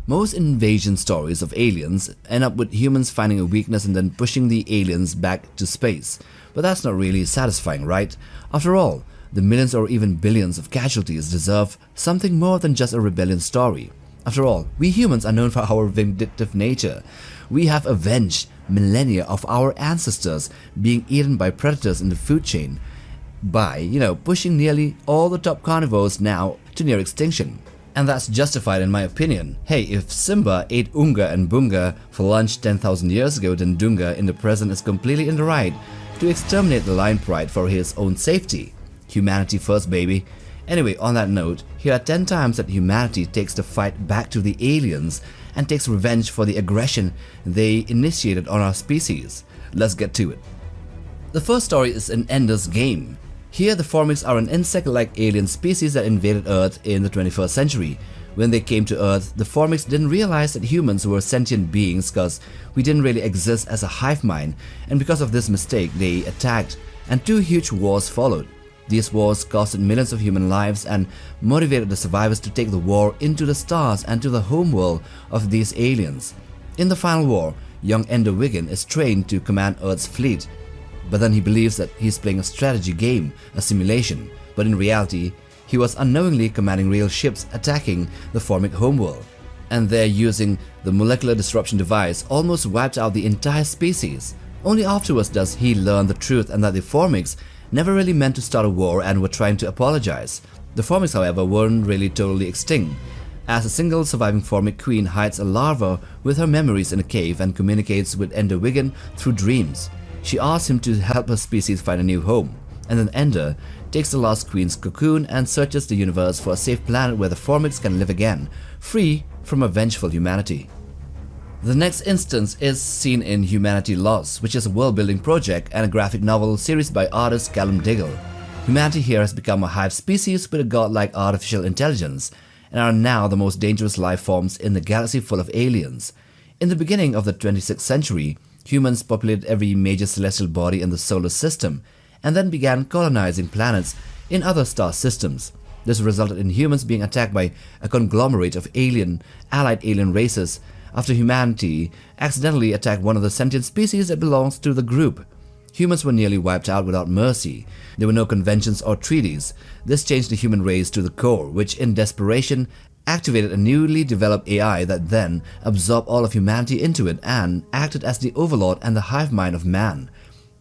Most invasion stories of aliens end up with humans finding a weakness and then pushing the aliens back to space. But that's not really satisfying, right? After all, the millions or even billions of casualties deserve something more than just a rebellion story. After all, we humans are known for our vindictive nature. We have avenged millennia of our ancestors being eaten by predators in the food chain by, pushing nearly all the top carnivores now to near extinction. And that's justified in my opinion. Hey, if Simba ate Oonga and Boonga for lunch 10,000 years ago, then Doonga in the present is completely in the right to exterminate the lion pride for his own safety. Humanity first, baby. Anyway, on that note, here are 10 times that humanity takes the fight back to the aliens and takes revenge for the aggression they initiated on our species. Let's get to it. The first story is in Ender's Game. Here, the Formics are an insect-like alien species that invaded Earth in the 21st century. When they came to Earth, the Formics didn't realize that humans were sentient beings because we didn't really exist as a hive mind, and because of this mistake, they attacked, and 2 huge wars followed. These wars costed millions of human lives and motivated the survivors to take the war into the stars and to the homeworld of these aliens. In the final war, young Ender Wiggin is trained to command Earth's fleet. But then he believes that he's playing a strategy game, a simulation, but in reality, he was unknowingly commanding real ships attacking the Formic homeworld. And there, using the molecular disruption device, almost wiped out the entire species. Only afterwards does he learn the truth and that the Formics never really meant to start a war and were trying to apologize. The Formics, however, weren't really totally extinct, as a single surviving Formic queen hides a larva with her memories in a cave and communicates with Ender Wiggin through dreams. She asks him to help her species find a new home, and then Ender takes the last queen's cocoon and searches the universe for a safe planet where the Formics can live again, free from a vengeful humanity. The next instance is seen in Humanity Lost, which is a world-building project and a graphic novel series by artist Callum Diggle. Humanity here has become a hive species with a godlike artificial intelligence, and are now the most dangerous life forms in the galaxy full of aliens. In the beginning of the 26th century, humans populated every major celestial body in the solar system, and then began colonizing planets in other star systems. This resulted in humans being attacked by a conglomerate of allied alien races after humanity accidentally attacked one of the sentient species that belongs to the group. Humans were nearly wiped out without mercy. There were no conventions or treaties. This changed the human race to the core, which in desperation activated a newly developed AI that then absorbed all of humanity into it and acted as the overlord and the hive mind of man.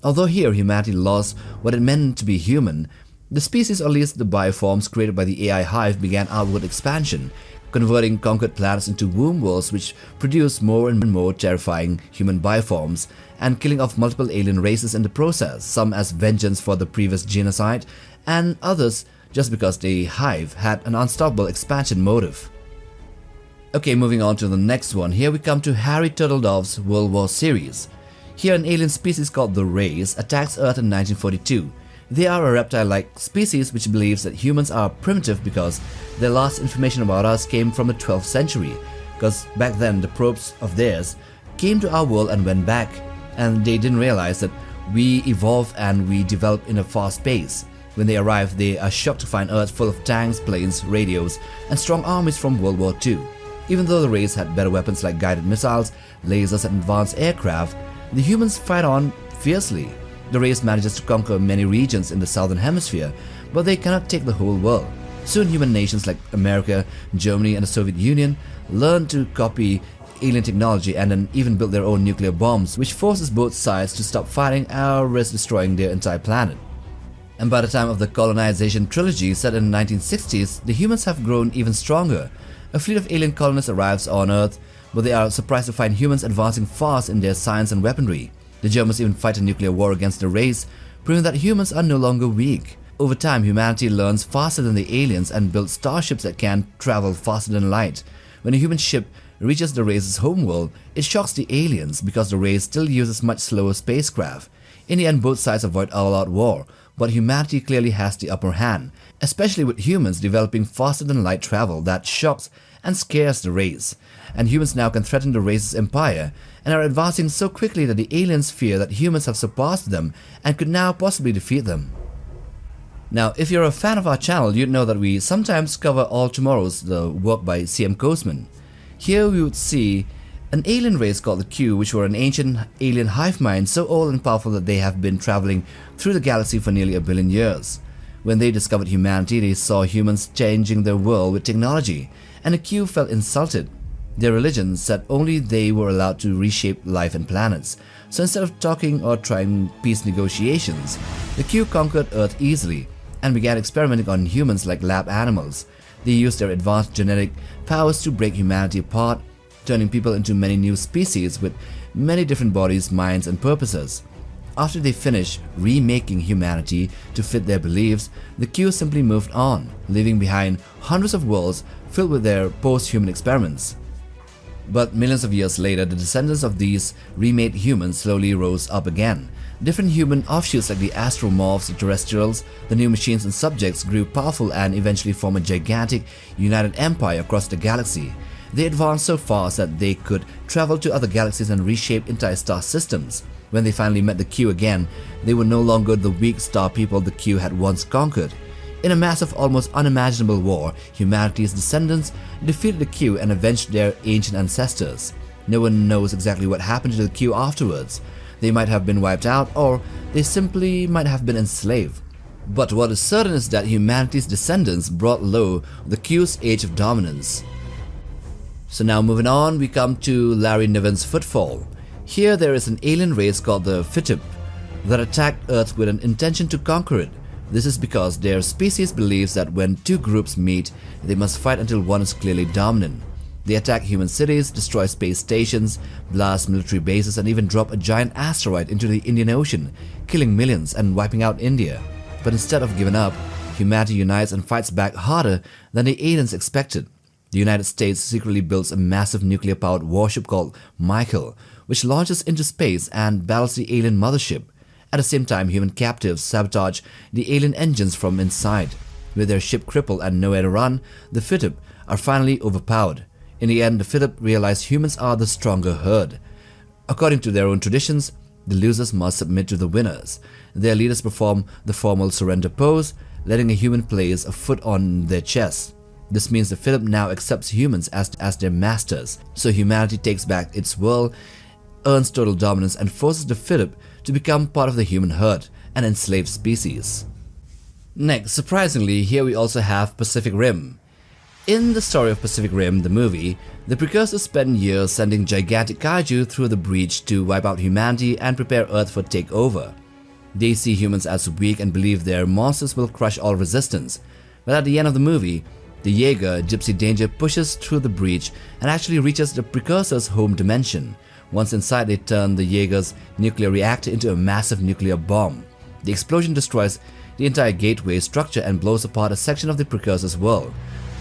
Although here humanity lost what it meant to be human, the species, or at least the bioforms created by the AI hive, began outward expansion, converting conquered planets into womb worlds which produced more and more terrifying human bioforms and killing off multiple alien races in the process, some as vengeance for the previous genocide and others just because the hive had an unstoppable expansion motive. Okay, moving on to the next one. Here we come to Harry Turtledov's World War series. Here an alien species called the Rays attacks Earth in 1942. They are a reptile-like species which believes that humans are primitive because their last information about us came from the 12th century, because back then the probes of theirs came to our world and went back, and they didn't realize that we evolved and we developed in a fast pace. When they arrive, they are shocked to find Earth full of tanks, planes, radios, and strong armies from World War II. Even though the Rays had better weapons like guided missiles, lasers, and advanced aircraft, the humans fight on fiercely. The Rays manages to conquer many regions in the southern hemisphere, but they cannot take the whole world. Soon human nations like America, Germany, and the Soviet Union learn to copy alien technology and then even build their own nuclear bombs, which forces both sides to stop fighting or risk destroying their entire planet. And by the time of the colonization trilogy set in the 1960s, the humans have grown even stronger. A fleet of alien colonists arrives on Earth, but they are surprised to find humans advancing fast in their science and weaponry. The Germans even fight a nuclear war against the Rays, proving that humans are no longer weak. Over time, humanity learns faster than the aliens and builds starships that can travel faster than light. When a human ship reaches the Rays' homeworld, it shocks the aliens because the Rays still uses much slower spacecraft. In the end, both sides avoid all-out war, but humanity clearly has the upper hand, especially with humans developing faster than light travel that shocks and scares the Rays. And humans now can threaten the Rays' empire and are advancing so quickly that the aliens fear that humans have surpassed them and could now possibly defeat them. Now, if you're a fan of our channel, you'd know that we sometimes cover All Tomorrows, the work by C.M. Koosman. Here we would see an alien race called the Q, which were an ancient alien hive mind so old and powerful that they have been traveling through the galaxy for nearly 1 billion years. When they discovered humanity, they saw humans changing their world with technology, and the Q felt insulted. Their religion said only they were allowed to reshape life and planets, so instead of talking or trying peace negotiations, the Q conquered Earth easily and began experimenting on humans like lab animals. They used their advanced genetic powers to break humanity apart, turning people into many new species with many different bodies, minds, and purposes. After they finished remaking humanity to fit their beliefs, the Q simply moved on, leaving behind hundreds of worlds filled with their post-human experiments. But millions of years later, the descendants of these remade humans slowly rose up again. Different human offshoots like the astromorphs, the terrestrials, the new machines and subjects grew powerful and eventually formed a gigantic united empire across the galaxy. They advanced so fast that they could travel to other galaxies and reshape entire star systems. When they finally met the Q again, they were no longer the weak star people the Q had once conquered. In a massive, almost unimaginable war, humanity's descendants defeated the Q and avenged their ancient ancestors. No one knows exactly what happened to the Q afterwards. They might have been wiped out, or they simply might have been enslaved. But what is certain is that humanity's descendants brought low the Q's age of dominance. So now moving on, we come to Larry Niven's Footfall. Here there is an alien race called the Footfall that attacked Earth with an intention to conquer it. This is because their species believes that when two groups meet, they must fight until one is clearly dominant. They attack human cities, destroy space stations, blast military bases, and even drop a giant asteroid into the Indian Ocean, killing millions and wiping out India. But instead of giving up, humanity unites and fights back harder than the aliens expected. The United States secretly builds a massive nuclear-powered warship called Michael, which launches into space and battles the alien mothership. At the same time, human captives sabotage the alien engines from inside. With their ship crippled and nowhere to run, the Footfall are finally overpowered. In the end, the Footfall realize humans are the stronger herd. According to their own traditions, the losers must submit to the winners. Their leaders perform the formal surrender pose, letting a human place a foot on their chest. This means the Footfall now accepts humans as their masters, so humanity takes back its world, earns total dominance, and forces the Footfall to become part of the human herd, an enslaved species. Next, surprisingly, here we also have Pacific Rim. In the story of Pacific Rim, the movie, the precursors spent years sending gigantic kaiju through the breach to wipe out humanity and prepare Earth for takeover. They see humans as weak and believe their monsters will crush all resistance. But at the end of the movie, the Jaeger, Gypsy Danger, pushes through the breach and actually reaches the precursors' home dimension. Once inside, they turn the Jaeger's nuclear reactor into a massive nuclear bomb. The explosion destroys the entire gateway structure and blows apart a section of the precursor's world.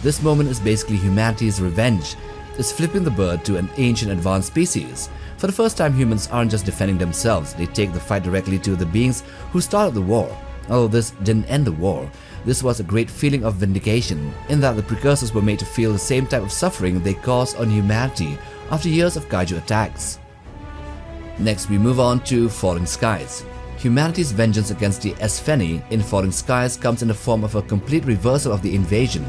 This moment is basically humanity's revenge. It's flipping the bird to an ancient advanced species. For the first time, humans aren't just defending themselves, they take the fight directly to the beings who started the war. Although this didn't end the war, this was a great feeling of vindication, in that the precursors were made to feel the same type of suffering they caused on humanity after years of kaiju attacks. Next, we move on to Falling Skies. Humanity's vengeance against the Espheni in Falling Skies comes in the form of a complete reversal of the invasion.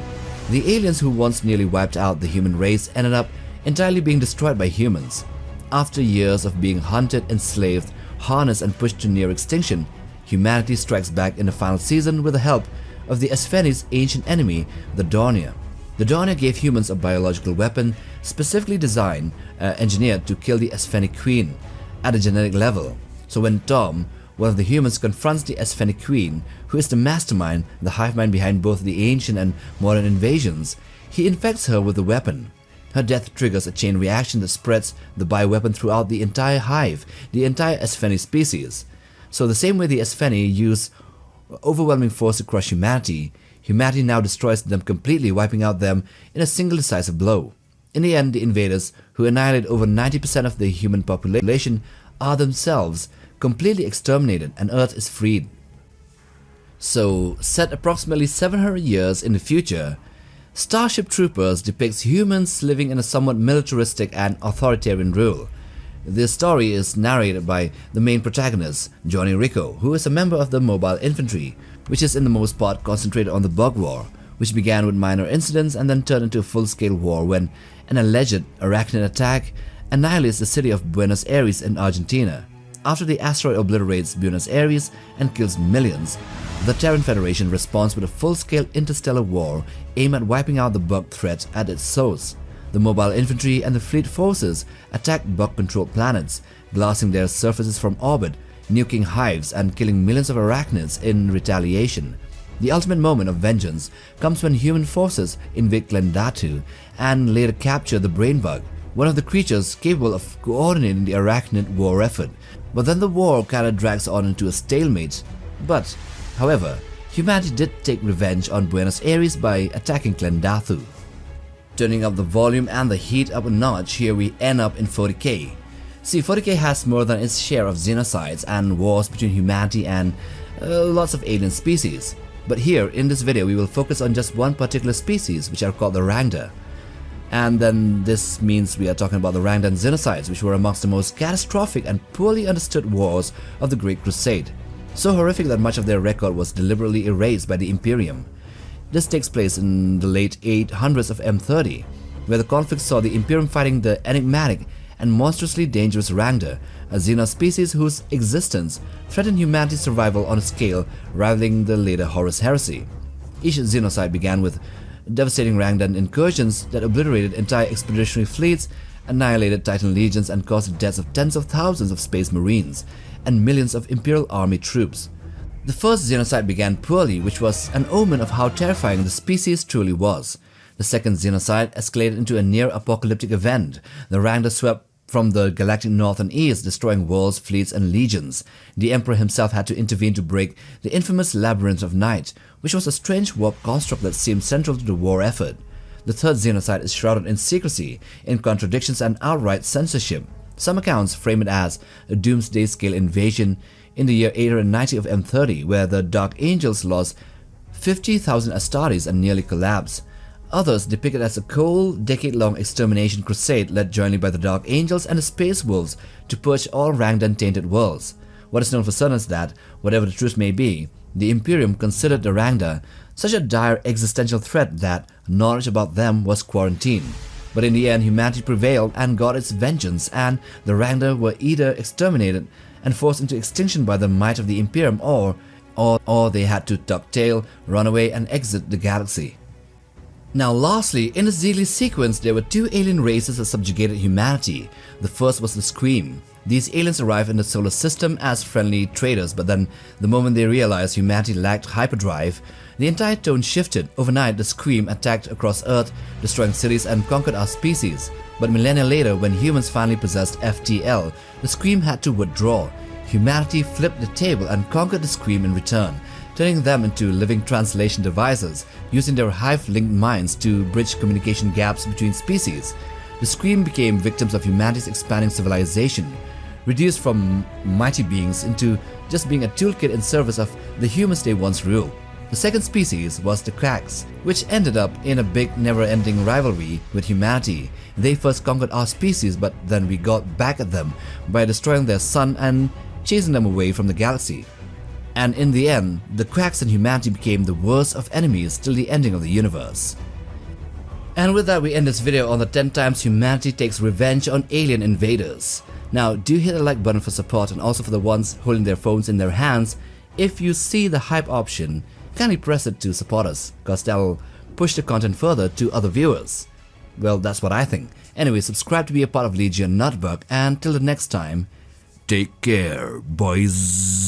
The aliens who once nearly wiped out the human race ended up entirely being destroyed by humans. After years of being hunted, enslaved, harnessed, and pushed to near extinction, humanity strikes back in the final season with the help of the Espheni's ancient enemy, the Doonga. The Doonga gave humans a biological weapon specifically designed, engineered to kill the Espheni queen at a genetic level. So when Tom, one of the humans, confronts the Espheni queen, who is the mastermind, the hive mind behind both the ancient and modern invasions, he infects her with the weapon. Her death triggers a chain reaction that spreads the bioweapon throughout the entire hive, the entire Espheni species. So the same way the Espheni use overwhelming force to crush humanity, humanity now destroys them completely, wiping out them in a single decisive blow. In the end, the invaders, who annihilate over 90% of the human population, are themselves completely exterminated and Earth is freed. So, set approximately 700 years in the future, Starship Troopers depicts humans living in a somewhat militaristic and authoritarian rule. This story is narrated by the main protagonist, Johnny Rico, who is a member of the Mobile Infantry, which is in the most part concentrated on the Bug War. which began with minor incidents and then turned into a full-scale war when an alleged arachnid attack annihilates the city of Buenos Aires in Argentina. After the asteroid obliterates Buenos Aires and kills millions, the Terran Federation responds with a full-scale interstellar war aimed at wiping out the bug threat at its source. The mobile infantry and the fleet forces attack bug-controlled planets, glassing their surfaces from orbit, nuking hives and killing millions of arachnids in retaliation. The ultimate moment of vengeance comes when human forces invade Glendatu and later capture the brain bug, one of the creatures capable of coordinating the arachnid war effort. But then the war kinda drags on into a stalemate. However, humanity did take revenge on Buenos Aires by attacking Glendatu. Turning up the volume and the heat up a notch, here we end up in 40k. See, 40k has more than its share of genocides and wars between humanity and lots of alien species. But here, in this video, we will focus on just one particular species, which are called the Rangda. And then this means we are talking about the Rangdan genocides, which were amongst the most catastrophic and poorly understood wars of the Great Crusade. So horrific that much of their record was deliberately erased by the Imperium. This takes place in the late 800s of M30, where the conflict saw the Imperium fighting the enigmatic and monstrously dangerous Rangda, a xeno species whose existence threatened humanity's survival on a scale rivaling the later Horus Heresy. Each genocide began with devastating Rangdan incursions that obliterated entire expeditionary fleets, annihilated Titan legions, and caused the deaths of tens of thousands of space marines and millions of Imperial Army troops. The first genocide began poorly, which was an omen of how terrifying the species truly was. The second genocide escalated into a near-apocalyptic event. The Rangda swept from the galactic north and east, destroying worlds, fleets, and legions. The Emperor himself had to intervene to break the infamous Labyrinth of Night, which was a strange warp construct that seemed central to the war effort. The third genocide is shrouded in secrecy, in contradictions and outright censorship. Some accounts frame it as a doomsday-scale invasion in the year 890 of M30, where the Dark Angels lost 50,000 Astartes and nearly collapsed. Others depict it as a cold, decade-long extermination crusade led jointly by the Dark Angels and the Space Wolves to purge all Rangdan-tainted worlds. What is known for certain is that, whatever the truth may be, the Imperium considered the Rangda such a dire existential threat that knowledge about them was quarantined. But in the end, humanity prevailed and got its vengeance, and the Rangda were either exterminated and forced into extinction by the might of the Imperium, or they had to tuck tail, run away, and exit the galaxy. Now lastly, in the Xeelee sequence, there were two alien races that subjugated humanity. The first was the Scream. These aliens arrived in the solar system as friendly traders, but then the moment they realized humanity lacked hyperdrive, the entire tone shifted. Overnight, the Scream attacked across Earth, destroying cities and conquered our species. But millennia later, when humans finally possessed FTL, the Scream had to withdraw. Humanity flipped the table and conquered the Scream in return, turning them into living translation devices, using their hive-linked minds to bridge communication gaps between species. The Scream became victims of humanity's expanding civilization, reduced from mighty beings into just being a toolkit in service of the humans they once ruled. The second species was the Cracks, which ended up in a big never-ending rivalry with humanity. They first conquered our species, but then we got back at them by destroying their sun and chasing them away from the galaxy. And in the end, the Cracks and humanity became the worst of enemies till the ending of the universe. And with that, we end this video on the 10 times humanity takes revenge on alien invaders. Now, do hit the like button for support and also for the ones holding their phones in their hands. If you see the hype option, kindly press it to support us, cause that'll push the content further to other viewers. Well, that's what I think. Anyway, subscribe to be a part of Legion Nutbug, and till the next time, take care, boys.